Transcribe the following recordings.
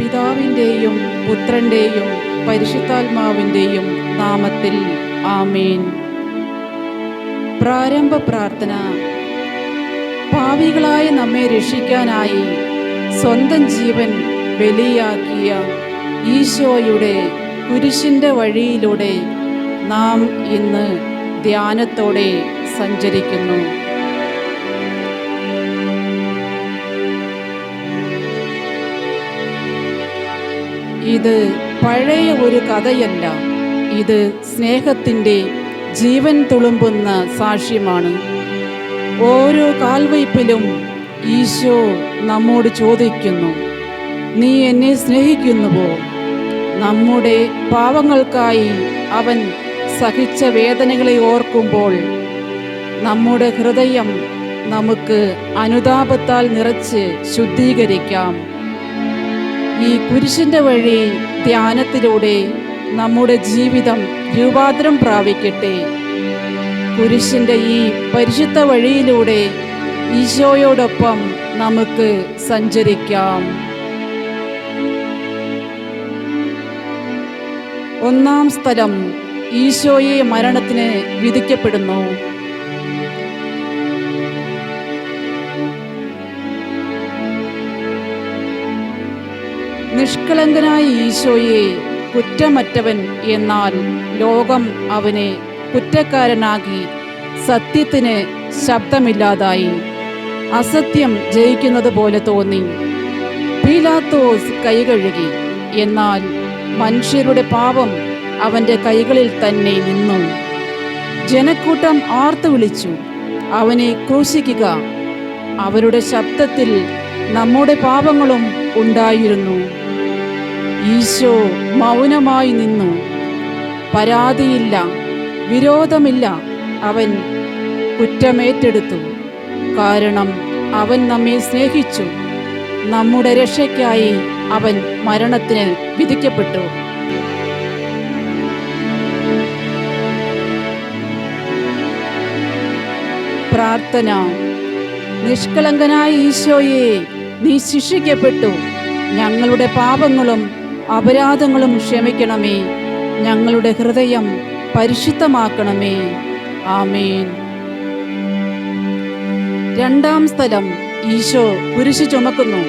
പിതാവിൻ്റെയും പുത്രൻ്റെയും പരിശുദ്ധാത്മാവിൻ്റെയും നാമത്തിൽ ആമേൻ. പ്രാരംഭ പ്രാർത്ഥന. പാപികളായ നമ്മെ രക്ഷിക്കാനായി സ്വന്തം ജീവൻ ബലിയാക്കിയ ഈശോയുടെ കുരിശിൻ്റെ വഴിയിലൂടെ നാം ഇന്ന് ധ്യാനത്തോടെ സഞ്ചരിക്കുന്നു. ഇത് പഴയ ഒരു കഥയല്ല, ഇത് സ്നേഹത്തിൻ്റെ ജീവൻ തുളുമ്പുന്ന സാക്ഷ്യമാണ്. ഓരോ കാൽവയ്പിലും ഈശോ നമ്മോട് ചോദിക്കുന്നു, നീ എന്നെ സ്നേഹിക്കുന്നുവോ? നമ്മുടെ പാവങ്ങൾക്കായി അവൻ സഹിച്ച വേദനകളെ ഓർക്കുമ്പോൾ നമ്മുടെ ഹൃദയം നമുക്ക് അനുതാപത്താൽ നിറച്ച് ശുദ്ധീകരിക്കാം. ഈ കുരിശിൻ്റെ വഴി ധ്യാനത്തിലൂടെ നമ്മുടെ ജീവിതം രൂപാന്തരം പ്രാപിക്കട്ടെ. കുരിശിൻ്റെ ഈ പരിശുദ്ധ വഴിയിലൂടെ ഈശോയോടൊപ്പം നമുക്ക് സഞ്ചരിക്കാം. ഒന്നാം സ്ഥലം, ഈശോയെ മരണത്തിന് വിധിക്കപ്പെടുന്നു. നിഷ്കളങ്കനായ ഈശോയെ കുറ്റമറ്റവൻ എന്നാൽ ലോകം അവനെ കുറ്റക്കാരനാക്കി സത്യത്തിന് ശബ്ദമില്ലാതായി. അസത്യം ജയിക്കുന്നത് പോലെ തോന്നി. പീലാത്തോസ് കൈകഴുകി, എന്നാൽ മനുഷ്യരുടെ പാപം അവൻ്റെ കൈകളിൽ തന്നെ നിന്നു. ജനക്കൂട്ടം ആർത്തു വിളിച്ചു, അവനെ ക്രൂശിക്കുക. അവരുടെ ശബ്ദത്തിൽ നമ്മുടെ പാപങ്ങളും ഉണ്ടായിരുന്നു. ഈശോ മൗനമായി നിന്നു. പരാതിയില്ല, വിരോധമില്ല. അവൻ കുറ്റമേറ്റെടുത്തു. കാരണം അവൻ നമ്മെ സ്നേഹിച്ചു. നമ്മുടെ രക്ഷയ്ക്കായി അവൻ മരണത്തിന് വിധിക്കപ്പെട്ടു. പ്രാർത്ഥന. നിഷ്കളങ്കനായ ഈശോയെ, നീ ശിക്ഷിക്കപ്പെട്ടു. ഞങ്ങളുടെ പാപങ്ങളും അപരാധങ്ങളും ക്ഷമിക്കണമേ. ഞങ്ങളുടെ ഹൃദയം പരിശുദ്ധമാക്കണമേ. ആമേൻ. രണ്ടാം സ്ഥലം, ഈശോ കുരിശ് ചുമക്കുന്നു.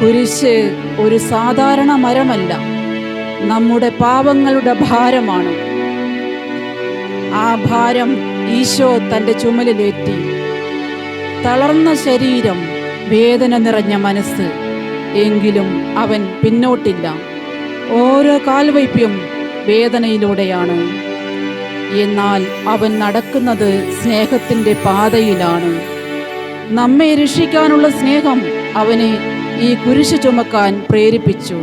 കുരിശ് ഒരു സാധാരണ മരമല്ല, നമ്മുടെ പാപങ്ങളുടെ ഭാരമാണ്. ആ ഭാരം ഈശോ തൻ്റെ ചുമലിലേറ്റി. തളർന്ന ശരീരം, വേദന നിറഞ്ഞ മനസ്സ്, എങ്കിലും അവൻ പിന്നോട്ടില്ല. ഓരോ കാൽവയ്പും വേദനയിലൂടെയാണ്. എന്നാൽ അവൻ നടക്കുന്നത് സ്നേഹത്തിൻ്റെ പാതയിലാണ്. നമ്മെ രക്ഷിക്കാനുള്ള സ്നേഹം അവനെ ഈ കുരിശ് ചുമക്കാൻ പ്രേരിപ്പിച്ചു.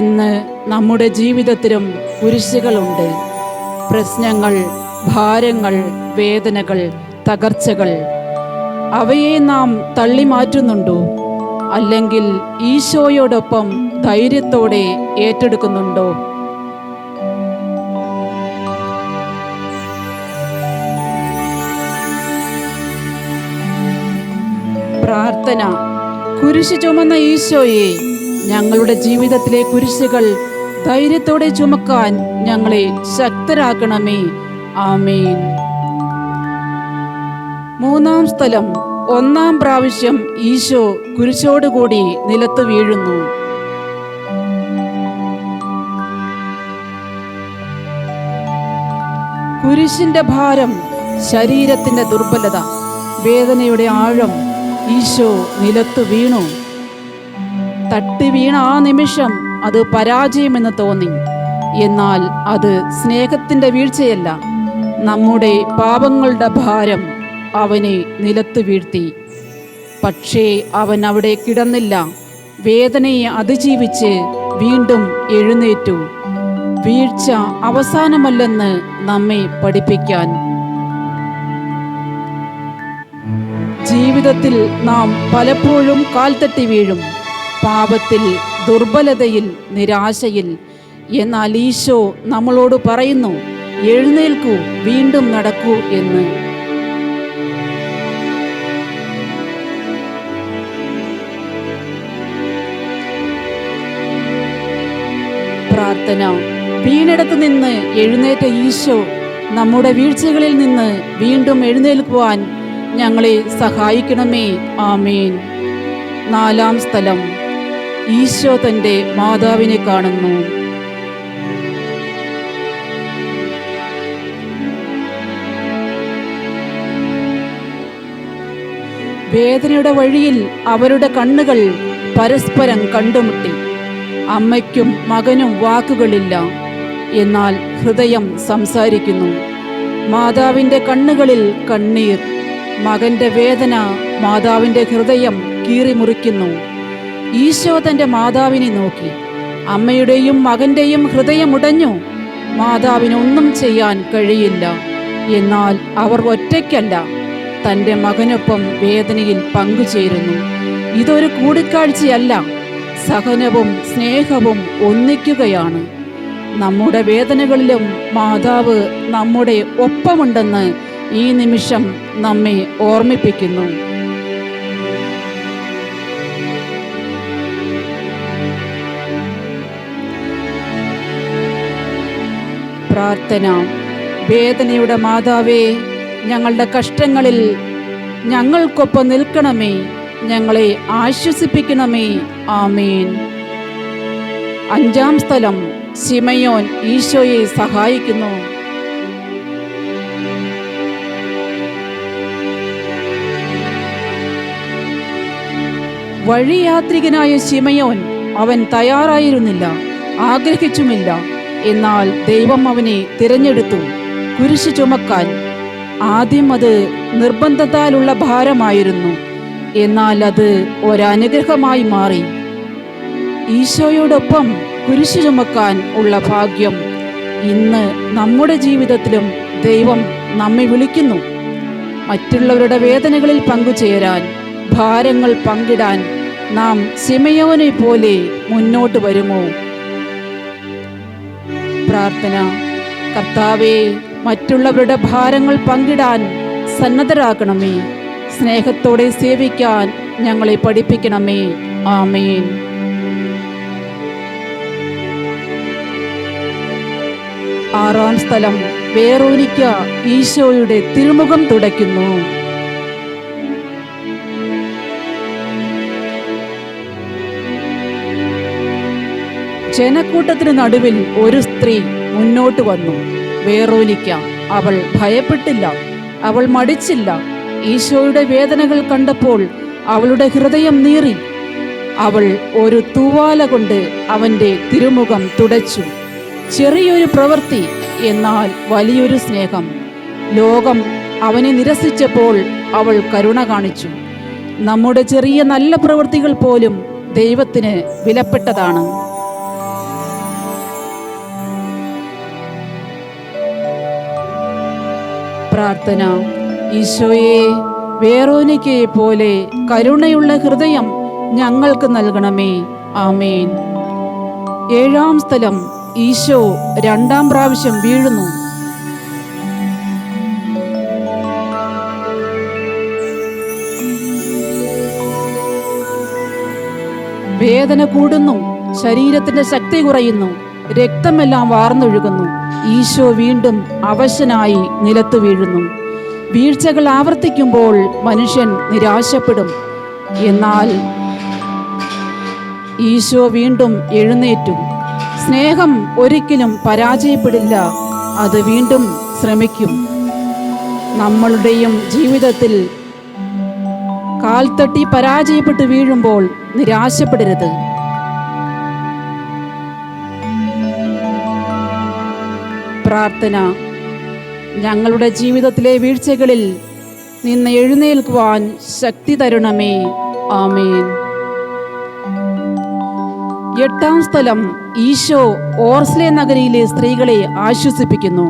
ഇന്ന് നമ്മുടെ ജീവിതത്തിലും കുരിശുകളുണ്ട്. പ്രശ്നങ്ങൾ, ഭാരങ്ങൾ, വേദനകൾ, തകർച്ചകൾ. അവയെ നാം തള്ളി മാറ്റുന്നുണ്ടോ? അല്ലെങ്കിൽ ഈശോയോടൊപ്പം ധൈര്യത്തോടെ ഏറ്റെടുക്കുന്നുണ്ടോ? പ്രാർത്ഥന. കുരിശ് ചുമന്ന ഈശോയെ, ഞങ്ങളുടെ ജീവിതത്തിലെ കുരിശുകൾ ധൈര്യത്തോടെ ചുമക്കാൻ ഞങ്ങളെ ശക്തരാക്കണമേ. ആമേൻ. മൂന്നാം സ്ഥലം, ഒന്നാം പ്രാവശ്യം ഈശോ കുരിശോടുകൂടി നിലത്ത് വീഴുന്നു. കുരിശിന്റെ ഭാരം, ശരീരത്തിന്റെ ദുർബലത, വേദനയുടെ ആഴം. ഈശോ നിലത്ത് വീണു. തട്ടി വീണ ആ നിമിഷം അത് പരാജയമെന്ന് തോന്നി. എന്നാൽ അത് സ്നേഹത്തിൻ്റെ വീഴ്ചയല്ല. നമ്മുടെ പാപങ്ങളുടെ ഭാരം അവനെ നിലത്ത് വീഴ്ത്തി. പക്ഷേ അവൻ അവിടെ കിടന്നില്ല. വേദനയെ അതിജീവിച്ച് വീണ്ടും എഴുന്നേറ്റു. വീഴ്ച അവസാനമല്ലെന്ന് നമ്മെ പഠിപ്പിക്കാൻ. ജീവിതത്തിൽ നാം പലപ്പോഴും കാൽത്തട്ടി വീഴും. പാപത്തിൽ, ദുർബലതയിൽ, നിരാശയിൽ. എന്നാൽ ഈശോ നമ്മളോട് പറയുന്നു, എഴുന്നേൽക്കൂ, വീണ്ടും നടക്കൂ എന്ന്. പ്രാർത്ഥന. വീണിടത്ത് നിന്ന് എഴുന്നേറ്റ ഈശോ നമ്മുടെ വീഴ്ചകളിൽ നിന്ന് വീണ്ടും എഴുന്നേൽക്കുവാൻ ഞങ്ങളെ സഹായിക്കണമേ. ആമേൻ. 4-ാം സ്ഥലം. ഈശോ തൻ്റെ മാതാവിനെ കാണുന്നു. വേദനയുടെ വഴിയിൽ അവരുടെ കണ്ണുകൾ പരസ്പരം കണ്ടുമുട്ടി. അമ്മയ്ക്കും മകനും വാക്കുകളില്ല, എന്നാൽ ഹൃദയം സംസാരിക്കുന്നു. മാതാവിൻ്റെ കണ്ണുകളിൽ കണ്ണീർ, മകന്റെ വേദന മാതാവിൻ്റെ ഹൃദയം കീറിമുറിക്കുന്നു. ഈശോ തൻ്റെ മാതാവിനെ നോക്കി. അമ്മയുടെയും മകന്റെയും ഹൃദയമുടഞ്ഞു. മാതാവിനൊന്നും ചെയ്യാൻ കഴിയില്ല. എന്നാൽ അവർ ഒറ്റയ്ക്കല്ല, തൻ്റെ മകനൊപ്പം വേദനയിൽ പങ്കുചേരുന്നു. ഇതൊരു കൂടിക്കാഴ്ചയല്ല, സഹനവും സ്നേഹവും ഒന്നിക്കുകയാണ്. നമ്മുടെ വേദനകളിലും മാതാവ് നമ്മുടെ ഒപ്പമുണ്ടെന്ന് ഈ നിമിഷം നമ്മെ ഓർമ്മിപ്പിക്കുന്നു. പ്രാർത്ഥന. വേദനയുടെ മാതാവേ, ഞങ്ങളുടെ കഷ്ടങ്ങളിൽ ഞങ്ങൾക്കൊപ്പം നിൽക്കണമേ, ഞങ്ങളെ ആശ്വസിപ്പിക്കണമേ. ആമേൻ. 5-ാം സ്ഥലം. ശിമയോൻ ഈശോയെ സഹായിക്കുന്നു. വഴിയാത്രികനായ ശിമയോൻ അവൻ തയ്യാറായിരുന്നില്ല, ആഗ്രഹിച്ചുമില്ല. എന്നാൽ ദൈവം അവനെ തിരഞ്ഞെടുത്തു കുരിശ് ചുമക്കാൻ. ആദ്യം അത് നിർബന്ധത്താലുള്ള ഭാരമായിരുന്നു, എന്നാൽ അത് ഒരനുഗ്രഹമായി മാറി. ഈശോയോടൊപ്പം കുരിശ് ചുമക്കാൻ ഉള്ള ഭാഗ്യം ഇന്ന് നമ്മുടെ ജീവിതത്തിലും ദൈവം നമ്മെ വിളിക്കുന്നു. മറ്റുള്ളവരുടെ വേദനകളിൽ പങ്കുചേരാൻ, ഭാരങ്ങൾ പങ്കിടാൻ നാം ശിമയോനെ പോലെ മുന്നോട്ട് വരുമോ? പ്രാർത്ഥന. കർത്താവേ, മറ്റുള്ളവരുടെ ഭാരങ്ങൾ പങ്കിടാൻ സന്നദ്ധരാക്കണമേ. സ്നേഹത്തോടെ സേവിക്കാൻ ഞങ്ങളെ പഠിപ്പിക്കണമേ. ആമേൻ. ആറാം സ്ഥലം. വേറോനിക്ക ഈശോയുടെ തിരുമുഖം തുടയ്ക്കുന്നു. ജനക്കൂട്ടത്തിന് നടുവിൽ ഒരു സ്ത്രീ മുന്നോട്ട് വന്നു. വേറോനിക്ക. അവൾ ഭയപ്പെട്ടില്ല, അവൾ മടിച്ചില്ല. ഈശോയുടെ വേദനകൾ കണ്ടപ്പോൾ അവളുടെ ഹൃദയം നീറി. അവൾ ഒരു തൂവാല കൊണ്ട് അവൻ്റെ തിരുമുഖം തുടച്ചു. ചെറിയൊരു പ്രവൃത്തി, എന്നാൽ വലിയൊരു സ്നേഹം. ലോകം അവനെ നിരസിച്ചപ്പോൾ അവൾ കരുണ കാണിച്ചു. നമ്മുടെ ചെറിയ നല്ല പ്രവൃത്തികൾ പോലും ദൈവത്തിന് വിലപ്പെട്ടതാണ്. പ്രാർത്ഥന. ഈശോയെ, വേറോനിക്കയെ പോലെ കരുണയുള്ള ഹൃദയം ഞങ്ങൾക്ക് നൽകണമേ. ആമേൻ. 7-ാം സ്ഥലം. ഈശോ 2-ാം പ്രാവശ്യം വീഴുന്നു. വേദന കൂടുന്നു, ശരീരത്തിന്റെ ശക്തി കുറയുന്നു, രക്തമെല്ലാം വാർന്നൊഴുകുന്നു. ഈശോ വീണ്ടും അവശനായി നിലത്തു വീഴുന്നു. വീഴ്ചകൾ ആവർത്തിക്കുമ്പോൾ മനുഷ്യൻ നിരാശപ്പെടും. എന്നാൽ ഈശോ വീണ്ടും എഴുന്നേറ്റു. സ്നേഹം ഒരിക്കലും പരാജയപ്പെടില്ല, അത് വീണ്ടും ശ്രമിക്കും. നമ്മളുടെയും ജീവിതത്തിൽ കാൽത്തട്ടി പരാജയപ്പെട്ട് വീഴുമ്പോൾ നിരാശപ്പെടരുത്. പ്രാർത്ഥന. ഞങ്ങളുടെ ജീവിതത്തിലെ വീഴ്ചകളിൽ നിന്ന് എഴുന്നേൽക്കുവാൻ ശക്തി തരണമേ. ആമേൻ. 8-ാം സ്ഥലം. ഈശോ ഓർസ്ലെ നഗരിയിലെ സ്ത്രീകളെ ആശ്വസിപ്പിക്കുന്നു.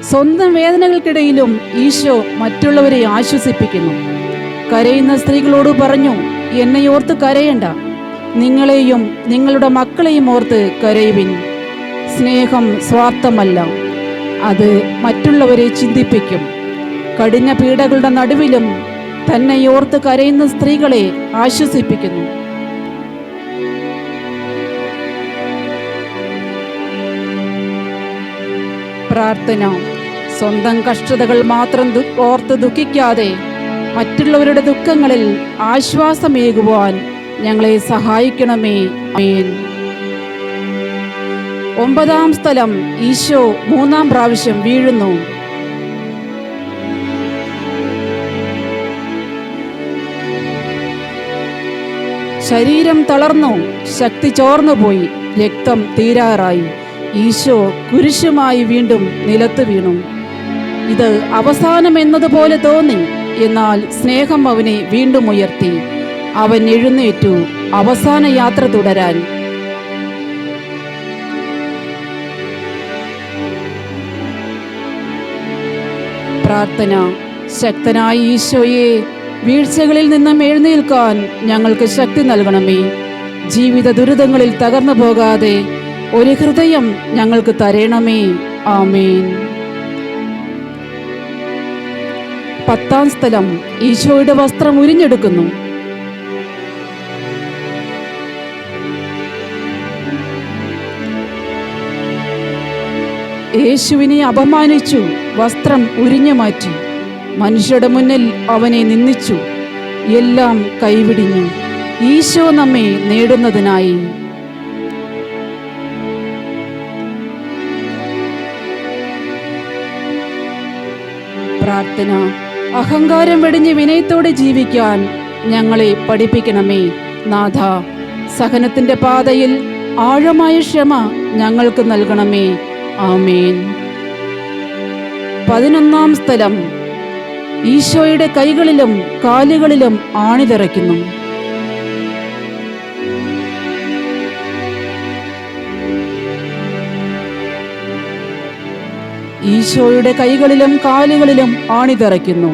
സ്വന്തം വേദനകൾക്കിടയിലും ഈശോ മറ്റുള്ളവരെ ആശ്വസിപ്പിക്കുന്നു. കരയുന്ന സ്ത്രീകളോട് പറഞ്ഞു, എന്നെ ഓർത്ത് കരയണ്ട, നിങ്ങളെയും നിങ്ങളുടെ മക്കളെയും ഓർത്ത് കരയുവിൻ. സ്നേഹം സ്വാർത്ഥമല്ല, അത് മറ്റുള്ളവരെ ചിന്തിപ്പിക്കും. കഠിന പീഡകളുടെ നടുവിലും തന്നെ ഓർത്ത് കരയുന്ന സ്ത്രീകളെ ആശ്വസിപ്പിക്കുന്നു. പ്രാർത്ഥന. സ്വന്തം കഷ്ടതകൾ മാത്രം ഓർത്ത് ദുഃഖിക്കാതെ മറ്റുള്ളവരുടെ ദുഃഖങ്ങളിൽ ആശ്വാസമേകുവാൻ ഞങ്ങളെ സഹായിക്കണമേ. ആമേൻ. 9-ാം സ്ഥലം. ഈശോ 3-ാം പ്രാവശ്യം വീഴുന്നു. ശരീരം തളർന്നു, ശക്തി ചോർന്നുപോയി, രക്തം തീരാറായി. ഈശോ കുരിശുമായി വീണ്ടും നിലത്ത് വീണു. ഇത് അവസാനം എന്നതുപോലെ തോന്നി. എന്നാൽ സ്നേഹം അവനെ വീണ്ടും ഉയർത്തി. അവൻ എഴുന്നേറ്റു അവസാന യാത്ര തുടരാൻ. പ്രാർത്ഥന. ശക്തനായ ഈശോയെ, വീഴ്ചകളിൽ നിന്നും എഴുന്നേൽക്കാൻ ഞങ്ങൾക്ക് ശക്തി നൽകണമേ. ജീവിത ദുരിതങ്ങളിൽ തകർന്നു പോകാതെ ഒരു ഹൃദയം ഞങ്ങൾക്ക് തരണമേ. ആമേൻ. 10-ാം സ്ഥലം. ഈശോയുടെ വസ്ത്രം ഉരിഞ്ഞെടുക്കുന്നു. യേശുവിനെ അപമാനിച്ചു, വസ്ത്രം ഉരിഞ്ഞു മാറ്റി. മനുഷ്യരുടെ മുന്നിൽ അവനെ നിന്ദിച്ചു. എല്ലാം കൈവിടിഞ്ഞു ഈശോ നമ്മെ നേടുന്നതിനായി. പ്രാർത്ഥന. അഹങ്കാരം വെടിഞ്ഞ് വിനയത്തോടെ ജീവിക്കാൻ ഞങ്ങളെ പഠിപ്പിക്കണമേ. നാഥ, സഹനത്തിന്റെ പാതയിൽ ആഴമായ ക്ഷമ ഞങ്ങൾക്ക് നൽകണമേ. ആമേൻ. 11-ാം സ്ഥലം. ഈശോയുടെ കൈകളിലും കാലുകളിലും ആണിതറയ്ക്കുന്നു. ഈശോയുടെ കൈകളിലും കാലുകളിലും ആണിതറയ്ക്കുന്നു.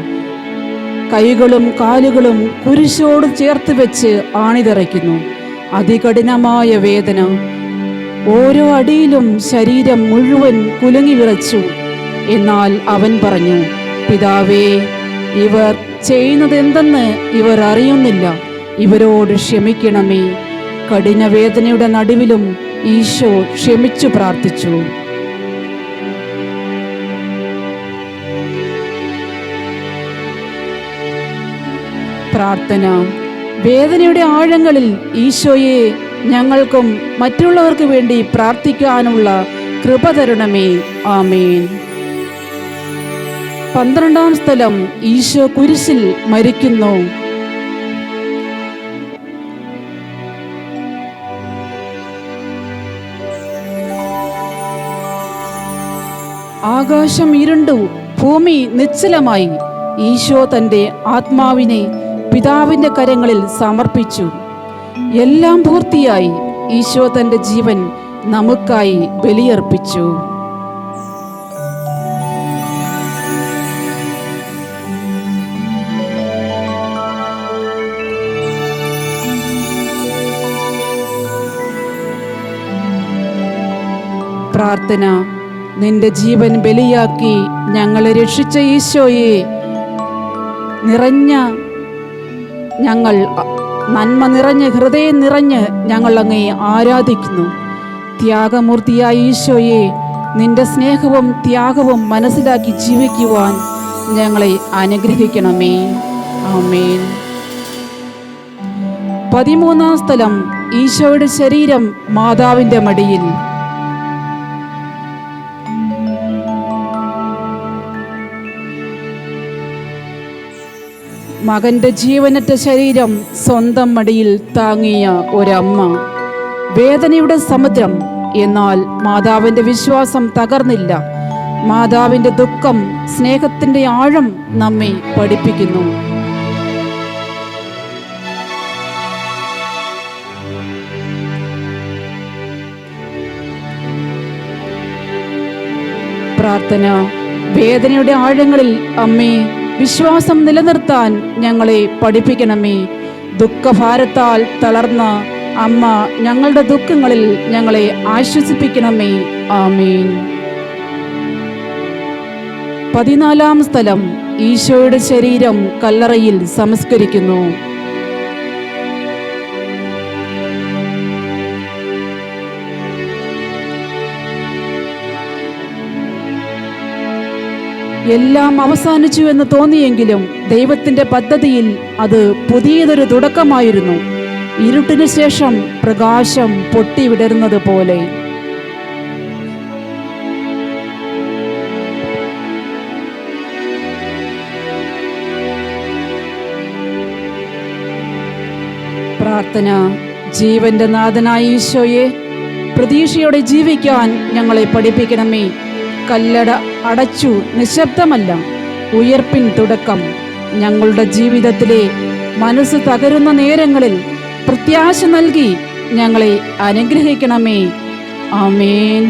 കൈകളും കാലുകളും കുരിശോട് ചേർത്ത് വെച്ച് ആണിതറയ്ക്കുന്നു. അതികഠിനമായ വേദന. ഓരോ അടിയിലും ശരീരം മുഴുവൻ കുലുങ്ങി വിറച്ചു. എന്നാൽ അവൻ പറഞ്ഞു, പിതാവേ, ഇവർ ചെയ്യുന്നതെന്തെന്ന് ഇവർ അറിയുന്നില്ല. ഇവരോട് ക്ഷമിക്കണമേ. കഠിന വേദനയുടെ നടുവിലും ഈശോ ക്ഷമിച്ചു പ്രാർത്ഥിച്ചു. പ്രാർത്ഥന. വേദനയുടെ ആഴങ്ങളിൽ ഈശോയെ, ഞങ്ങൾക്കും മറ്റുള്ളവർക്ക് വേണ്ടി പ്രാർത്ഥിക്കാനുള്ള കൃപ തരണമേ. ആമേൻ. 12-ാം സ്ഥലം. ഈശോ കുരിശിൽ മരിക്കുന്നു. ആകാശം ഇരുണ്ടു, ഭൂമി നിശ്ചലമായി. ഈശോ തൻ്റെ ആത്മാവിനെ പിതാവിൻ്റെ കരങ്ങളിൽ സമർപ്പിച്ചു. എല്ലാം പൂർത്തിയായി. ഈശോ തൻ്റെ ജീവൻ നമുക്കായി ബലിയർപ്പിച്ചു. പ്രാർത്ഥന. നിന്റെ ജീവൻ ബലിയാക്കി ഞങ്ങളെ രക്ഷിച്ച ഈശോയെ, നന്മ നിറഞ്ഞ് ഹൃദയം നിറഞ്ഞ് ഞങ്ങൾ അങ്ങേ ആരാധിക്കുന്നു. ത്യാഗമൂർത്തിയായ ഈശോയെ, നിന്റെ സ്നേഹവും ത്യാഗവും മനസ്സിലാക്കി ജീവിക്കുവാൻ ഞങ്ങളെ അനുഗ്രഹിക്കണമേ. ആമേൻ. 13-ാം സ്ഥലം. ഈശോയുടെ ശരീരം മാതാവിൻ്റെ മടിയിൽ. മകന്റെ ജീവനറ്റ ശരീരം സ്വന്തം മടിയിൽ താങ്ങിയ ഒരമ്മ. വേദനയുടെ സമുദ്രം. എന്നാൽ മാതാവിന്റെ വിശ്വാസം തകർന്നില്ല. മാതാവിന്റെ ദുഃഖം സ്നേഹത്തിന്റെ ആഴം നമ്മെ പഠിപ്പിക്കുന്നു. പ്രാർത്ഥന. വേദനയുടെ ആഴങ്ങളിൽ അമ്മേ, വിശ്വാസം നിലനിർത്താൻ ഞങ്ങളെ പഠിപ്പിക്കണമേ. ദുഃഖഭാരത്താൽ തളർന്ന അമ്മ, ഞങ്ങളുടെ ദുഃഖങ്ങളിൽ ഞങ്ങളെ ആശ്വസിപ്പിക്കണമേ. ആമേൻ. 14-ാം സ്ഥലം. ഈശോയുടെ ശരീരം കല്ലറയിൽ സംസ്കരിക്കുന്നു. എല്ലാം അവസാനിച്ചു എന്ന് തോന്നിയെങ്കിലും ദൈവത്തിന്റെ പദ്ധതിയിൽ അത് പുതിയതൊരു തുടക്കമായിരുന്നു. ഇരുട്ടിന് ശേഷം പ്രകാശം പൊട്ടിവിടരുന്നത് പോലെ. പ്രാർത്ഥന. ജീവന്റെ നാഥനായ ഈശോയെ, പ്രതീക്ഷയോടെ ജീവിക്കാൻ ഞങ്ങളെ പഠിപ്പിക്കണമേ. കല്ലട അടച്ചു നിശബ്ദമല്ല, ഉയർപ്പിൻ തുടക്കം. ഞങ്ങളുടെ ജീവിതത്തിലെ മനസ്സ് തകരുന്ന നേരങ്ങളിൽ പ്രത്യാശ നൽകി ഞങ്ങളെ അനുഗ്രഹിക്കണമേ. ആമേൻ.